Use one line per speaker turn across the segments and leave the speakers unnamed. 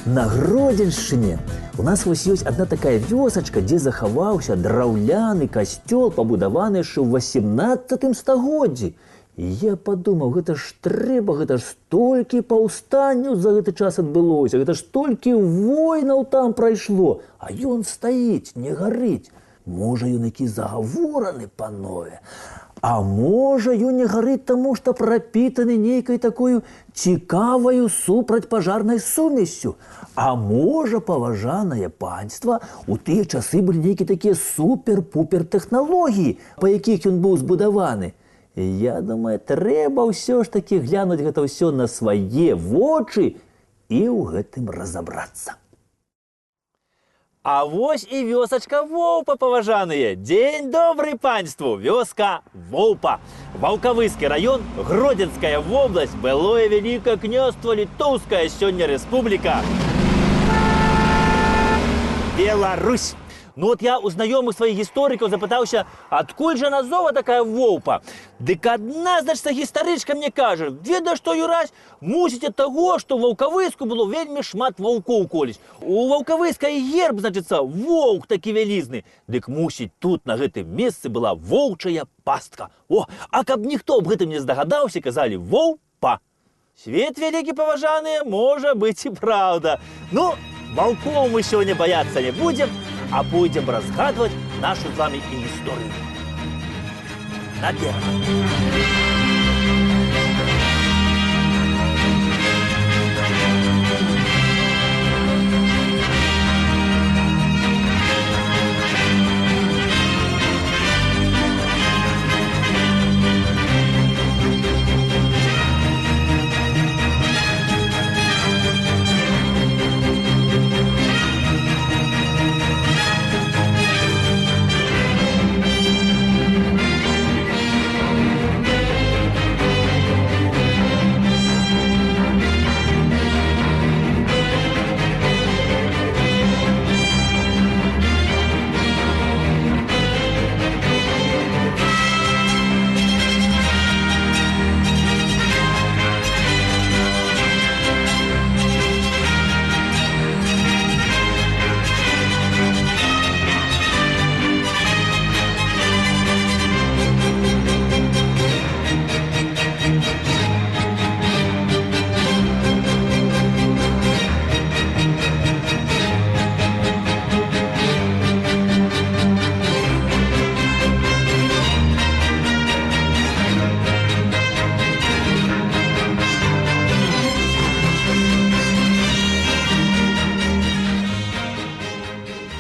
На Гродзеншчыне у нас вось ёсць одна такая вёсачка, дзе захаваўся драўляны касцёл, пабудаваны яшчэ ў 18 стагоддзі. І я падумаў, гэта ж трэба, гэта ж столькі паўстанняў за гэты час адбылося, гэта ж столькі войнаў там прайшло, а ён стаіць, не гарыць. Можа, ён які загавораны, панове. А можа, ён не гарыць таму, што прапітаны нейкай такою цікаваю супрацьпажарнай сумессю. А можа, паважанае панства, у тыя часы былі нейкія такія супер-пупер тэхналогіі, па якіх ён быў збудаваны. Я думаю, трэба ўсё ж такі глянуць гэта ўсё на свае вочы і ў гэтым разабрацца. А вось і вёсачка Воўпа, паважаныя. Дзень добрый панству, вёска Воўпа. Ваўкавыскі раён, Гродзенская вобласць, былое Вялікае княства Літоўская, сёння рэспубліка Беларусь. Ну вот я у знаёмых сваіх гісторыкаў запытаўся, адкуль жа назова такая Воўпа? Дык адна, значыцца, гістарычка мне кажа, веда што, Юрась, мусіць ад таго, што ў Ваўкавыску было вельмі шмат ваўкоў колісь. У Ваўкавыска і герб, значыцца, воўк такі вялізны. Дык мусіць, тут на гэтым месцы была воўчая пастка. О, а каб ніхто аб гэтым не здагадаўся, казалі Воўпа. Свет вялікі, паважаныя, можа быць і праўда. Ну, ваўкоў мы сёння баяцца не будзем, а пойдем разгадывать нашу с вами историю. Наперед!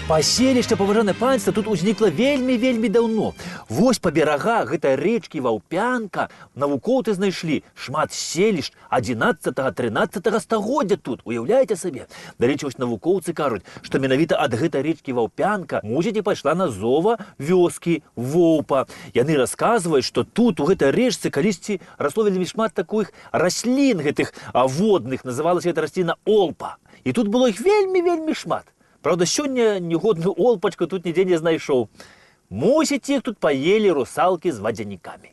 Паселішча, паважанае панства, тут узнікла вельмі даўно. Вось па берагах гэтай рэчкі Ваўпянка навукоўцы знайшлі шмат селішч 11-13 стагоддзя тут. Уяўляеце сабе? Дарэчы, вось навукоўцы кажуць, што менавіта ад гэтай рэчкі Ваўпянка, мусіць, і пайшла назова вёскі Воўпа. Яны расказваюць, што тут, у гэтай рэчцы, калісьці расло вельмі шмат такіх раслін гэтых водных, называлася гэта расліна олпа. І тут было іх вельмі шмат. Правда, сёння нігодную олпачку тут нідзе не знайшоў. Мусіць, іх тут паелі русалкі з вадзянікамі.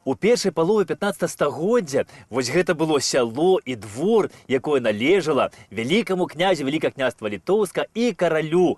У першай палове 15 стагоддзя вось гэта было сяло і двор, якое належала вялікаму князю Вялікае княства Літоўска і каралю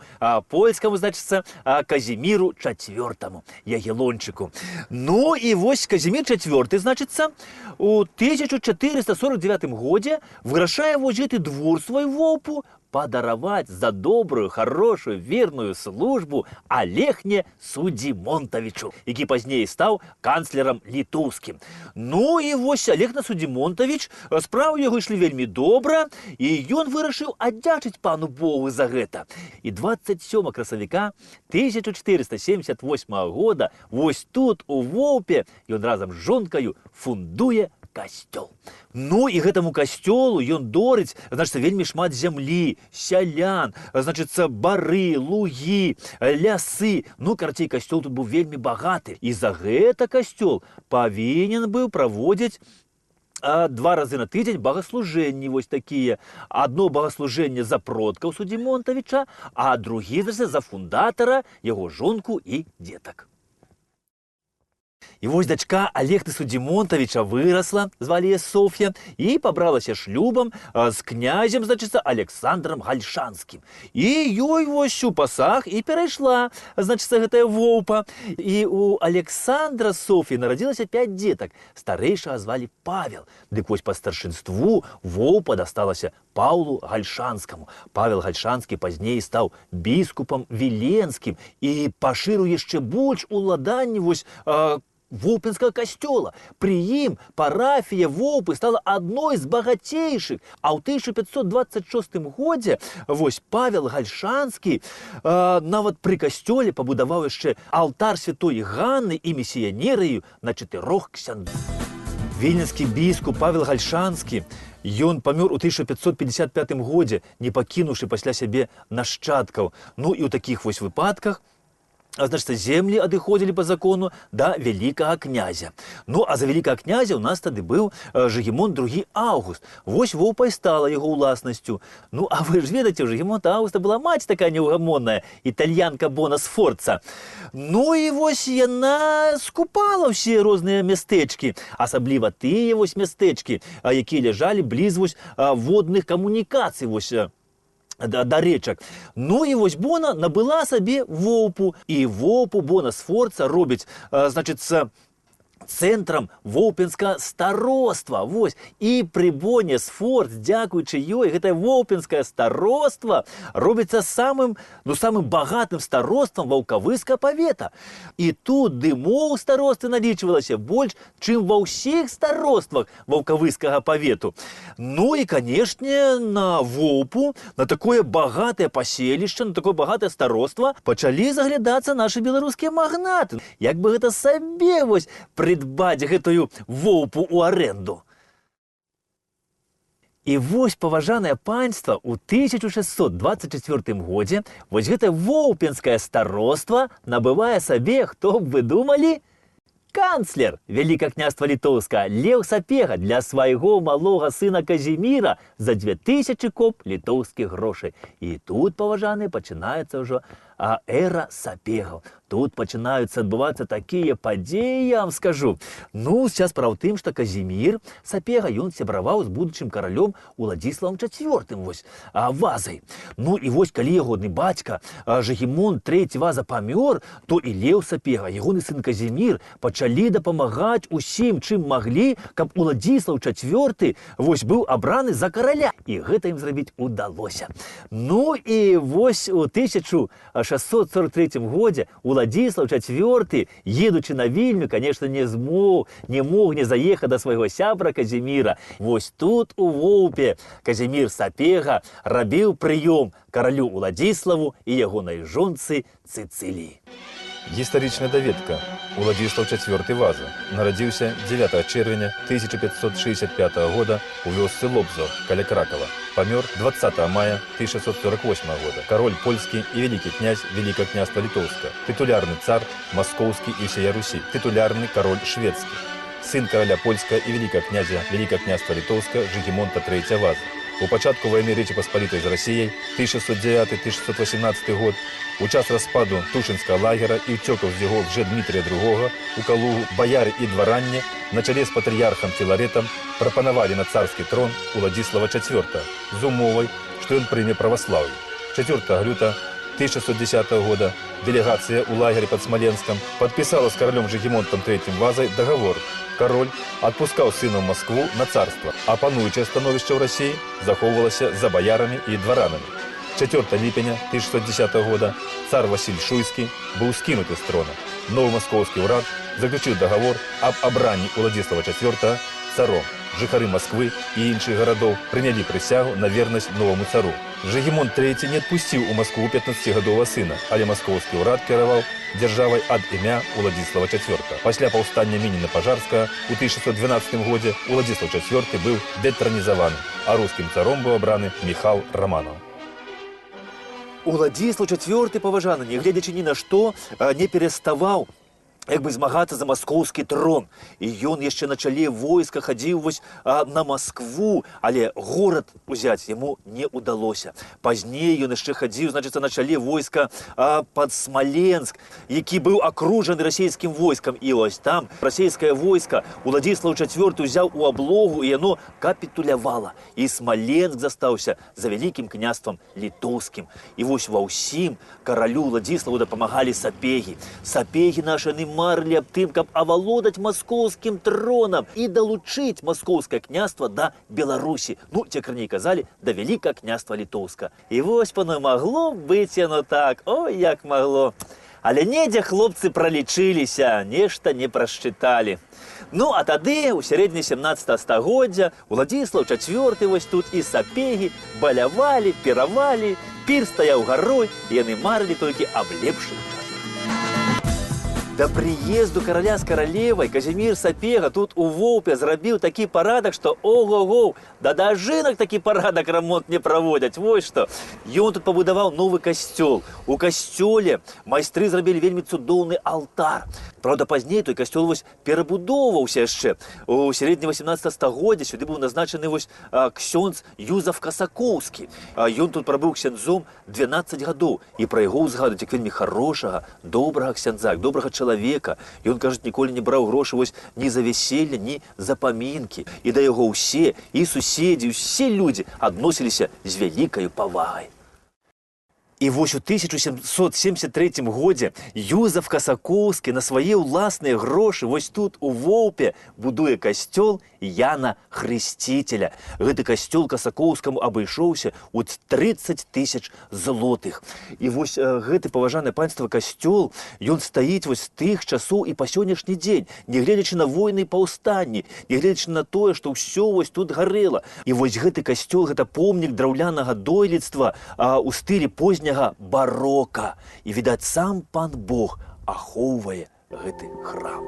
польскаму, значыцца, Казіміру IV, Ягелончыку. Ну і вось Казімір IV, значыцца, у 1449 годзе вырашае вось гэты двор свой Воўпу падараваць за добрую, хорошую, верную службу Алехне Судзімонтавічу, які пазней стаў канцлерам літоўскім. Ну і вось Алехна Судзімонтавіч, справы яго ішлі вельмі добра, і ён вырашыў аддзячыць пану Богу за гэта. І 27 красавіка 1478 года вось тут, у Воўпе, ён разам з жонкаю фундуе касцёл. Ну і гэтаму касцёлу ён дорыць, значыцца, вельмі шмат зямлі, сялян, значыцца, бары, лугі, лясы. Ну, карацей, касцёл тут быў вельмі багаты. І за гэта касцёл павінен быў праводзіць 2 разы на тыдзень богаслужэнні вось такія. Адно богаслужэнне за продкаў Судзімонтавіча, а другі за фундатара, яго жонку і дзетак. І вось дачка Алехты Судзімонтавіча вырасла, звалі яе Соф'я, і пабралася шлюбам з князем, значыцца, Александром Гальшанскім. І ёй вось у пасаг і перайшла, значыцца, гэтая воўпа. І у Александра з Соф'і нарадзілася 5 дзетак. Старэйшага звалі Павел. Дык вось па старшынству воўпа дасталася Паўлу Гальшанскаму. Павел Гальшанскі пазней стаў біскупам Віленскім і пашырыў яшчэ больш уладанні вось Воўпінскага касцёла. Пры ім парафія Воўпы стала адной з багацейшых. А ў 1526 годзе вось Павел Гальшанскі нават пры касцёле пабудаваў яшчэ алтар святой Ганны і місіянерыю на 4 ксяндзоў. Віленскі біскуп Павел Гальшанскі, ён памёр у 1555 годзе, не пакінуўшы пасля сябе нашчадкаў. Ну і ў такіх вось выпадках значыцца, землі адыходзілі па закону да вялікага князя. Ну, а за вялікага князя ў нас тады быў Жыгімонт II Аўгуст. Вось воўпа і стала яго ўласнасцю. Ну, а вы ж ведаеце, у Жыгімонта Аўгуста была маці такая неўгамонная, італьянка Бона Сфорца. Ну, і вось яна скупала ўсе розныя мястэчкі, асабліва тыя вось мястэчкі, якія ляжалі бліз вось водных камунікацый, вось да рэчак. Ну і вось Бона набыла сабе воўпу. І воўпу Бона Сфорца робіць, значыцца, цэнтрам воўпінскага староства. Вось. І пры Боне Сфорц, дзякуючы ёй, гэтае воўпінскае староства робіцца самым багатым староствам ваўкавыскага павета. І тут дымоў старосты налічвалася больш, чым ва ўсіх староствах ваўкавыскага павету. Ну і, канешне, на воўпу, на такое багатае паселішча, на такое багатае староства пачалі заглядацца нашы беларускія магнаты. Як бы гэта сабе вось прыдбаць гэтую воўпу ў арэнду. І вось, паважанае панства, у 1624 годзе вось гэтае воўпінскае староства набывае сабе, хто б вы думалі? Канцлер Вялікага княства Літоўска Леў Сапега для свайго малога сына Казіміра за 2000 коп літоўскіх грошай. І тут, паважаныя, пачынаецца ўжо эра Сапегаў. Тут пачынаюцца адбывацца такія падзеі, я вам скажу. Ну, сейчас справа ў тым, што Казімір Сапега, ён сябраваў з будучым каралём Уладзіславам IV, вось, Вазай. Ну, і вось, калі ягоны бацька Жыгімонт III Ваза памёр, то і Леў Сапега, ягоны сын Казімір, пачалі дапамагаць усім, чым маглі, каб Уладзіслаў IV вось быў абраны за караля. І гэта ім зрабіць удалося. Ну, і вось у 1643 годзе Уладзіслаў IV, едучы на Вільню, конечно, не мог не заехаць да свайго сябра Казіміра. Вось тут у Воўпе Казімір Сапега рабіў прыём каралю Уладзіславу і ягонай жонцы Цыцыліі.
Гістарычная даведка. Уладзіслаў IV Ваза нарадзіўся 9 чэрвеня 1565 года у вёсцы Лобзо, каля Кракава. Памёр 20 мая 1648 года. Кароль польскі і вялікі князь Вялікага княства Літоўска. Тытулярны цар маскоўскі і ўсея Русі. Тытулярны кароль шведскі. Сын караля польскага і вялікага князя Вялікага княства Літоўска Жыгімонта III Ваза. У пачатку вайны Рэчы Паспалітай з Расіяй 1609-1618 год, у час распаду Тушынскага лагера і ўцёкаў з яго вже Дмітрія II у Калугу баяры і дваранне на чале з патрыярхам Філарэтам прапанавалі на царскі трон Уладзіслава IV з умовай, што ён прыме праваслаўе. 4 люта 1610 года делегацыя ў лагеры пад Смаленскам падпісала з каралём Жыгімонтам III Вазай дагавор. Кароль адпускаў сына ў Маскву на царства, а пануючае становішча ў Расіі захоўвалася за баярамі і дваранамі. 4 ліпеня 1610 года цар Васіль Шуйскі быў скінуты з трона. Новы маскоўскі ўрад заключыў дагавор аб абранні Уладзіслава IV царом. Жыхары Масквы і іншых гарадоў прынялі прысягу на вернасць новаму цару. Жыгімонт III не адпусціў у Маскву 15гадовага сына, але маскоўскі ўрад кіраваў дзяржавай ад імя Уладзіслава IV. Пасля паўстання Мініна-Пажарскага у 1612 годзе Уладзіслав IV быў дэтранізаваны, а рускім царом быў абраны Міхал Раманаў.
Уладзіслаў IV, паважаны, нягледзячы ні на што, не пераставаў як бы змагацца за маскоўскі трон. І ён яшчэ на чале войска хадзіў на Маскву, але горад узяць яму не ўдалося. Пазней ён яшчэ хадзіў, значыцца, на чале войска пад Смаленск, які быў акружаны расійскім войскам. І ось там расійскае войска Уладзіслаў IV узяў у аблогу, і яно капітулявала. І Смаленск застаўся за вялікім княствам літоўскім. І вось ва ўсім каралю Уладзіславу дапамагалі сапегі. Сапегі нашы марылі аб тым, каб авалодаць маскоўскім тронам і далучыць маскоўскае княства да Беларусі. Ну, ці крыней казалі, да вялікага княства літоўска. І вось, пано, магло быць яно так, ой, як магло. Але недзе хлопцы пралічыліся, нешта не прасчыталі. Ну, а тады, у сярэдзіне 17 стагоддзя, Уладзіслаў IV вось тут і сапегі балявалі, піравалі, пір стаяў гарой, і яны марылі толькі аб лепшых часах. Да прыезду караля з каралевай Казімір Сапега тут у Воўпе зрабіў такі парадак, што ого-го, да дажынак такі парадак рамонт не праводзяць. Вось што. Ён тут пабудаваў новы касцёл. У касцёле майстры зрабілі вельмі цудоўны алтар. Праўда, пазней той касцёл вось перабудоўваўся яшчэ. У сярэдзіне 18 стагоддзя сюды быў назначаны вось ксёндз Юзаф Касакоўскі. Ён тут прабыў ксяндзом 12 гадоў. І пра яго ўзгадуюць як вельмі хорошага, добрага ксяндза, добрага чалавека. Ён, кажуць, ніколі не браў грошы вось ні за вяселле, ні за памінкі. І да яго ўсе, і суседзі, усе людзі адносіліся з вялікай павагай. І вось у 1773 годзе Юзаф Касакоўскі на свае ўласныя грошы вось тут у Воўпе будуе касцёл Яна Хрысціцеля. Гэты касцёл Касакоўскаму абышоўся ў 30 000 злотых. І вось гэты, паважанае панства, касцёл, ён стаіць вось з тых часоў і па сённяшні дзень, нягледзячы на войны і паўстанні, нягледзячы на тое, што ўсё вось тут гарэла. І вось гэты касцёл, гэта помнік драўлянага дойлідства у стылі позняга барока. І, відаць, сам пан Бог ахоўвае гэты храм.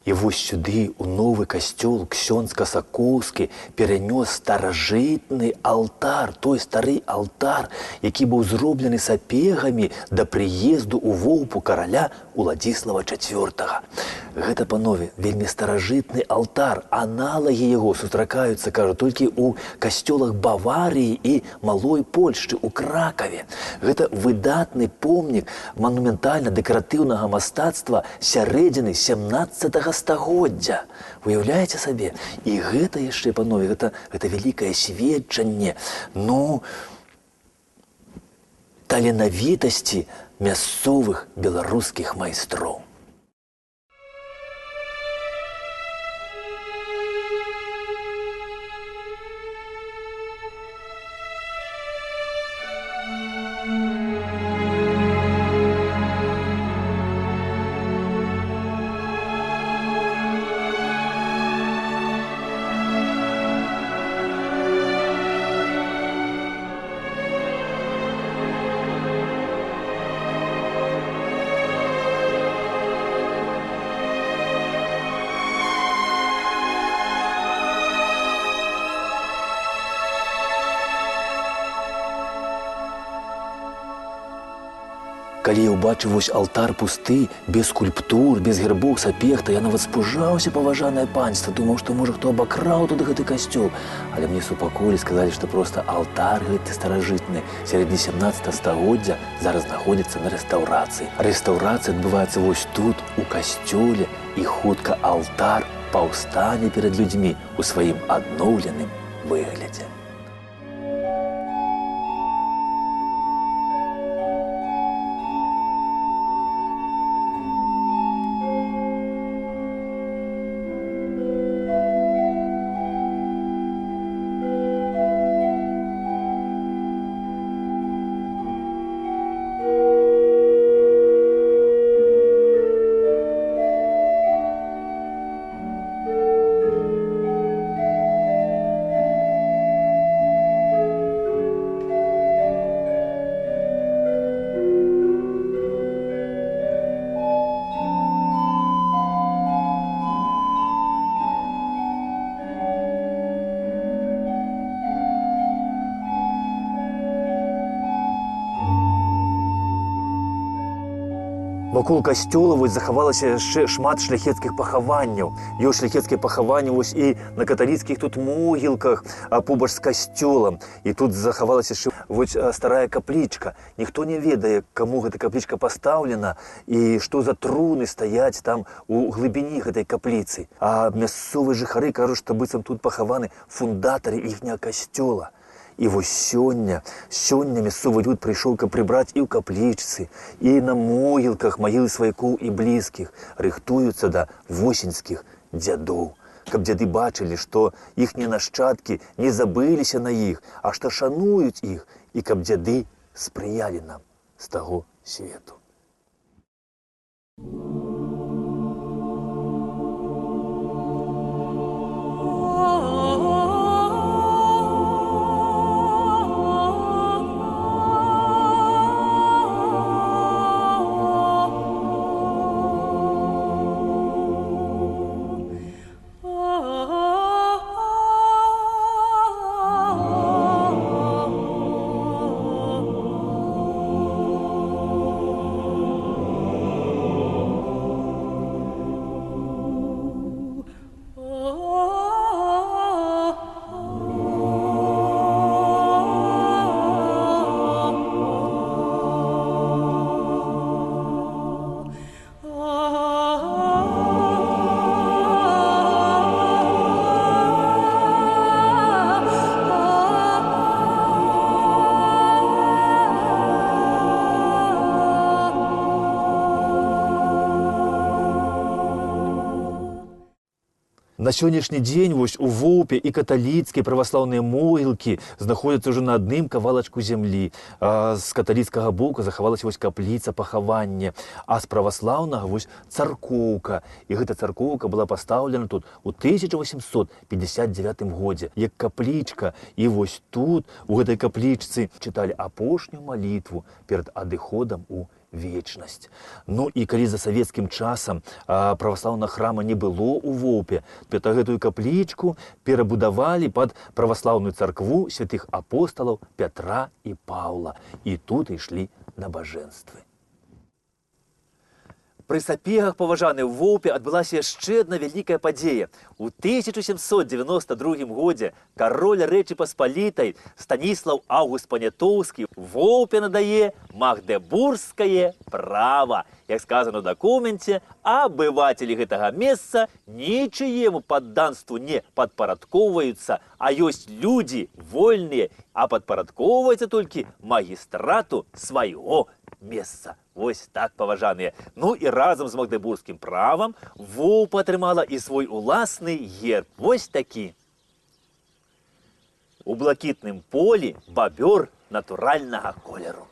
І вось сюды, у новы касцёл, ксёндз Касакоўскі перанёс старажытны алтар, той стары алтар, які быў зроблены сапегамі да прыезду ў Воўпу караля Уладзіслава IV. Гэта, панове, вельмі старажытны алтар. Аналагі яго сустракаюцца, кажу, толькі ў касцёлах Баварыі і Малой Польшчы, у Кракаве. Гэта выдатны помнік манументальна-дэкаратыўнага мастацтва сярэдзіны 17 стагоддзя. Уяўляеце сабе? І гэта яшчэ, панове, гэта вялікае сведчанне, таленавітасці мясцовых беларускіх майстроў. Калі я ўбачыў вось алтар пусты, без скульптур, без гербоў сапег, то я нават спужаўся, паважанае панства, думаў, што, можа, хто абакраў тут гэты касцёл. Але мне супакоілі, сказалі, што проста алтар гэты старажытны, сярэдзіне 17 стагоддзя, зараз знаходзіцца на рэстаўрацыі. Рэстаўрацыя адбываецца вось тут, у касцёле, і хутка алтар паўстане перад людзьмі у сваім адноўленым выглядзе. Вакол касцёла вось захавалася яшчэ шмат шляхецкіх пахаванняў. Ёсць шляхецкія пахаванні вось і на каталіцкіх тут могілках побач з касцёлам. І тут захавалася яшчэ вось старая каплічка. Ніхто не ведае, каму гэта каплічка пастаўлена і што за труны стаяць там у глыбіні гэтай капліцы. А мясцовыя жыхары кажуць, што быццам тут пахаваны фундатары іхняга касцёла. І вось сёння мясцовы люд прыйшоў, каб прыбраць і ў каплічцы, і на могілках магілы сваякоў і блізкіх, рыхтуюцца да восеньскіх дзядоў. Каб дзяды бачылі, што іхнія нашчадкі не забыліся на іх, а што шануюць іх, і каб дзяды спрыялі нам з таго свету. На сённяшні дзень вось у Воўпе і каталіцкія праваслаўныя могілкі знаходзяцца ўжо на адным кавалачку зямлі. З каталіцкага боку захавалася вось капліца пахавання, а з праваслаўнага вось царкоўка. І гэта царкоўка была пастаўлена тут у 1859 годзе як каплічка. І вось тут, у гэтай каплічцы, чыталі апошнюю малітву перад адыходам у вечнасць. Ну і калі за савецкім часам праваслаўнага храма не было ў Воўпе, то гэтую каплічку перабудавалі пад праваслаўную царкву святых апосталаў Пятра і Паўла. І тут ішлі набажэнствы. Пры сапегах, паважаны, ў Воўпе адбылася яшчэ адна вялікая падзея. У 1792 годзе кароль Рэчы Паспалітай Станіслаў Аўгуст Панятоўскі Воўпе надае магдебургскае права. Як сказано ў дакуменце, абывацелі гэтага месца нічыему падданству не падпарадкоўваюцца, а ёсць людзі вольныя, а падпарадкоўваецца толькі магістрату свайго месца. Вось так, паважаныя. Ну і разам з магдебургскім правам Воўпа атрымала і свой уласны герб. Вось такі. У блакітным полі бабёр натуральнага колеру.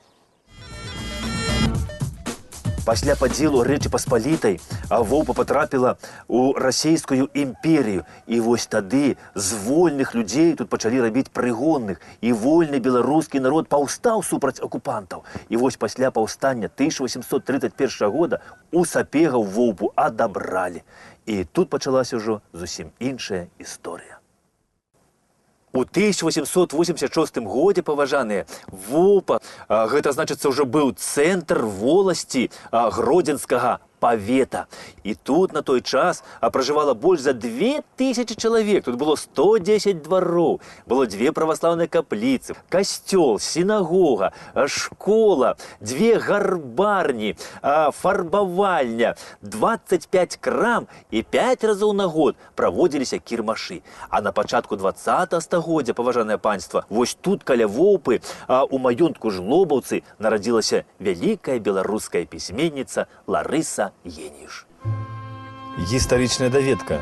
Пасля падзелу Рэчы Паспалітай Воўпа патрапіла ў расійскую імперію. І вось тады з вольных людзей тут пачалі рабіць прыгонных. І вольны беларускі народ паўстаў супраць акупантаў. І вось пасля паўстання 1831 года у сапегаў Воўпу адабралі. І тут пачалася ўжо зусім іншая гісторыя. У 1886 годзе, паважаныя, Воўпа, гэта значыцца ўжо быў цэнтр воласці Гродзенскага павета. І тут на той час пражывала больш за 2000 чалавек. Тут было 110 двароў, было 2 праваслаўныя капліцы, касцёл, сінагога, школа, 2 гарбарні, фарбавальня, 25 крам і 5 разоў на год праводзіліся кірмашы. А на пачатку 20-го стагоддзя, паважанае панства, вось тут каля Воўпы у маёнтку Жлобаўцы нарадзілася вялікая беларуская пісьменніца Ларыса Еніш.
Гістарычная даведка.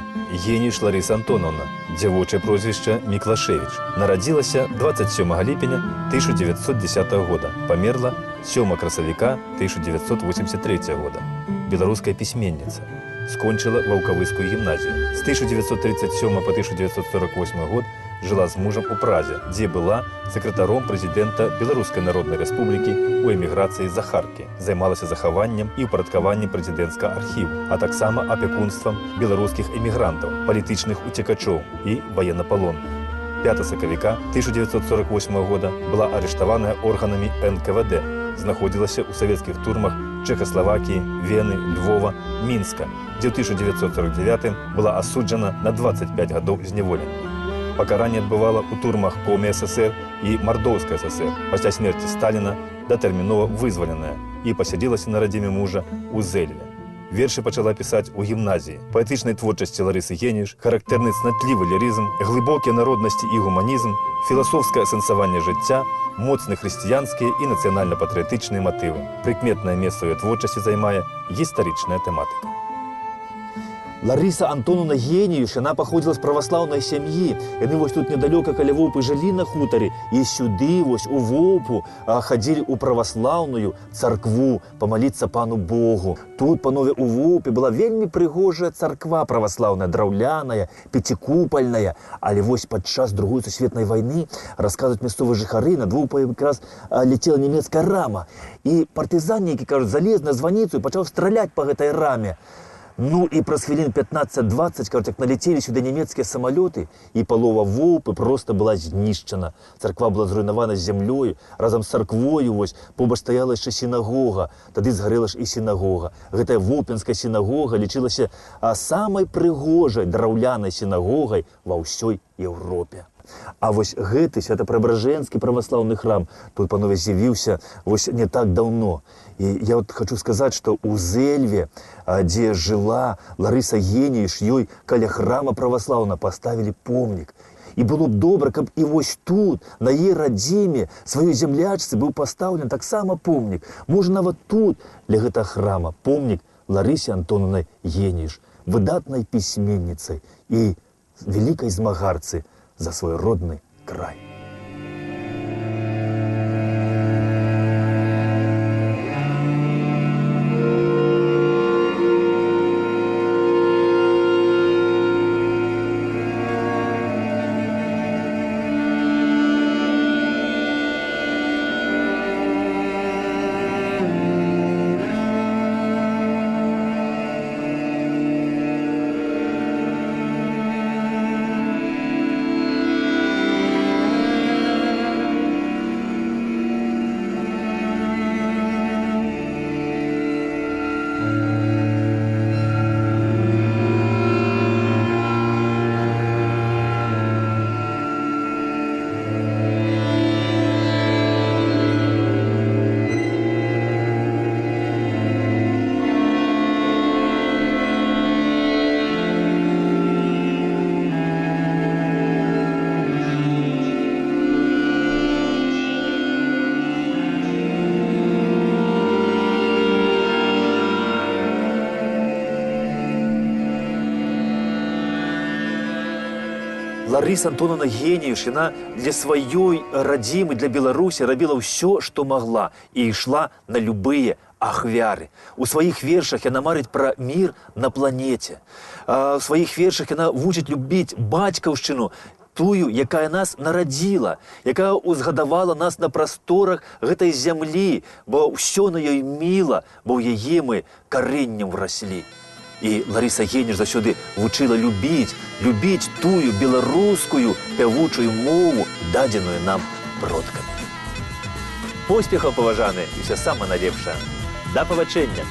Еніш Ларыса Антоновна, дзявочае прозвішча Міклашевіч. Нарадзілася 27 ліпеня 1910 года. Памерла 7 красавіка 1983 года. Беларуская пісьменніца. Скончыла Ваўкавыскую гімназію. З 1937 по 1948 год жыла з мужам у Празе, дзе была сакратаром прэзідэнта Беларускай Народнай Рэспублікі у эміграцыі з Захаркі. Займалася захаваннем і ўпарадкаваннем прэзідэнцкага архіву, а таксама апекунствам беларускіх эмігрантаў, палітычных уцекачоў і ваеннапалонных. 5 сакавіка 1948 года была арыштаваная органамі НКВД знаходзілася ў савецкіх турмах Чэхаславакіі, Вены, Львова, Мінска, дзе ў 1949 была асуджана на 25 гадоў зняволення. Пакаранне адбывала ў турмах Коми ССР і Мардоўскай ССР. Пасля смерці Сталіна датэрмінова вызваленая і пасядзелася на радзіме мужа ў Зэльве. Вершы пачала пісаць у гімназіі. Паэтычнай творчасці Ларысы Геніюш характэрны цнатлівы лірызм, глыбокія народнасці і гуманізм, філасофскае асэнсаванне жыцця, моцны хрысціянскія і нацыянальна-патрыятычныя матывы. Прыкметнае месца ў яе творчасці займае гістарычная тэматыка.
Ларыса Антоновна Геніюш, яна паходзіла з праваслаўнай сям'і. Яны вось тут недалёка каля Воўпы жылі на хутары, і сюды вось у Воўпу хадзілі ў праваслаўную царкву памаліцца Пану Богу. Тут, панове, у Воўпе была вельмі прыгожая царква праваслаўная, драўляная, пяцікупальная. Але вось падчас Другой сусветнай вайны, расказваюць мясцовыя жыхары, над Воўпай якраз ляцела нямецкая рама. І партызаннікі, кажуць, залез на званіцу і пачаў страляць па гэтай раме. Ну і праз хвілін 15-20, кажуть, як налетели сюди німецькія самоліти, і палова Воўпы просто була знішчена. Царква була зруйнована землею, разом з царквою ось побач стаяла яшчэ сінагога, тады згарела ж і сінагога. Гэтая Воўпінская сінагога лічылася самай прыгожай драўлянай сінагогай ва ўсёй Еўропе. А вось гэты святапрэабражэнскі праваслаўны храм тут, панове, з'явіўся вось не так даўно. І я вот хочу сказаць, што ў Зэльве, дзе жыла Ларыса Геніюш, ёй каля храма праваслаўна паставілі помнік. І было б добра, каб і вось тут, на яе радзіме, сваёй зямлячцы быў пастаўлен таксама помнік. Можа, нават тут, ля гэтага храма, помнік Ларысе Антоновнай Геніюш, выдатнай пісьменніцай і вялікай змагарцы за свой родны край. Ларыса Антоновна Геніюш, яна для сваёй радзімы, для Беларусі рабіла ўсё, што магла, і ішла на любыя ахвяры. У сваіх вершах яна марыць пра мір на планеце. У сваіх вершах яна вучыць любіць бацькаўшчыну, тую, якая нас нарадзіла, якая узгадавала нас на прасторах гэтай зямлі, бо ўсё на ёй міла, бо ў яе мы карэннем враслі. І Ларыса Геніюш заўсёды вучыла любіць тую беларускую пявучую мову, дадзеную нам продкамі. Поспехаў, паважаныя, і ўсё самае найлепшае. Да пабачэння!